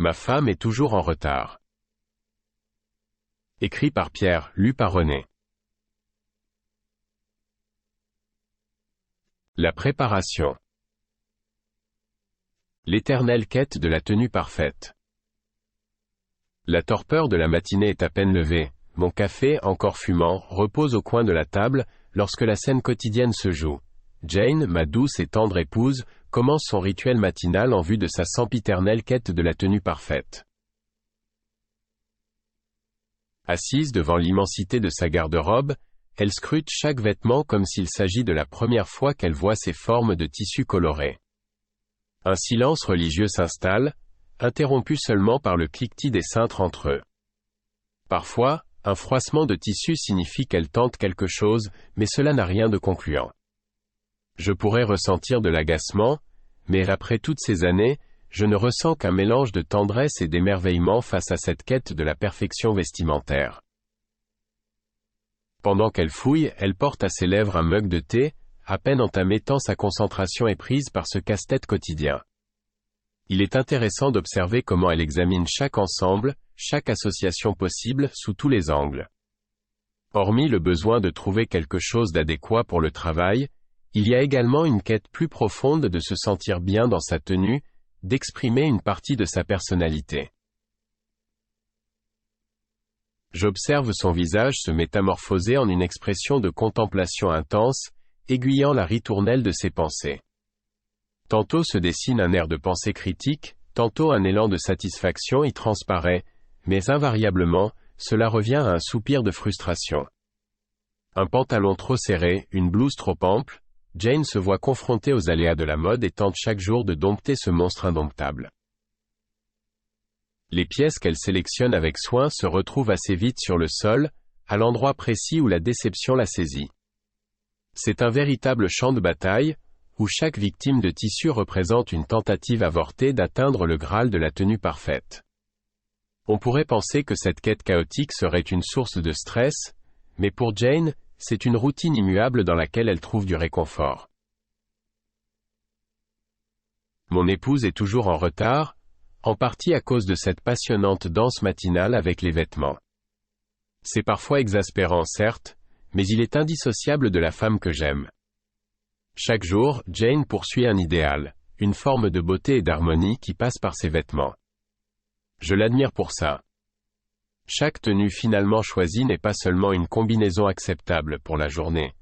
Ma femme est toujours en retard. Écrit par Pierre, lu par René. La préparation. L'éternelle quête de la tenue parfaite. La torpeur de la matinée est à peine levée, mon café, encore fumant, repose au coin de la table, lorsque la scène quotidienne se joue. Jane, ma douce et tendre épouse, commence son rituel matinal en vue de sa sempiternelle quête de la tenue parfaite. Assise devant l'immensité de sa garde-robe, elle scrute chaque vêtement comme s'il s'agit de la première fois qu'elle voit ces formes de tissus colorés. Un silence religieux s'installe, interrompu seulement par le cliquetis des cintres entre eux. Parfois, un froissement de tissu signifie qu'elle tente quelque chose, mais cela n'a rien de concluant. Je pourrais ressentir de l'agacement, mais après toutes ces années, je ne ressens qu'un mélange de tendresse et d'émerveillement face à cette quête de la perfection vestimentaire. Pendant qu'elle fouille, elle porte à ses lèvres un mug de thé, à peine entamé tant sa concentration est prise par ce casse-tête quotidien. Il est intéressant d'observer comment elle examine chaque ensemble, chaque association possible, sous tous les angles. Hormis le besoin de trouver quelque chose d'adéquat pour le travail, il y a également une quête plus profonde de se sentir bien dans sa tenue, d'exprimer une partie de sa personnalité. J'observe son visage se métamorphoser en une expression de contemplation intense, aiguillant la ritournelle de ses pensées. Tantôt se dessine un air de pensée critique, tantôt un élan de satisfaction y transparaît, mais invariablement, cela revient à un soupir de frustration. Un pantalon trop serré, une blouse trop ample, Jane se voit confrontée aux aléas de la mode et tente chaque jour de dompter ce monstre indomptable. Les pièces qu'elle sélectionne avec soin se retrouvent assez vite sur le sol, à l'endroit précis où la déception la saisit. C'est un véritable champ de bataille, où chaque victime de tissu représente une tentative avortée d'atteindre le Graal de la tenue parfaite. On pourrait penser que cette quête chaotique serait une source de stress, mais pour Jane, c'est une routine immuable dans laquelle elle trouve du réconfort. Mon épouse est toujours en retard, en partie à cause de cette passionnante danse matinale avec les vêtements. C'est parfois exaspérant, certes, mais il est indissociable de la femme que j'aime. Chaque jour, Jane poursuit un idéal, une forme de beauté et d'harmonie qui passe par ses vêtements. Je l'admire pour ça. Chaque tenue finalement choisie n'est pas seulement une combinaison acceptable pour la journée,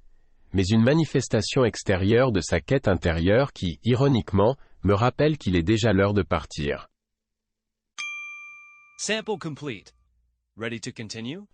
mais une manifestation extérieure de sa quête intérieure qui, ironiquement, me rappelle qu'il est déjà l'heure de partir. Sample complete. Ready to continue?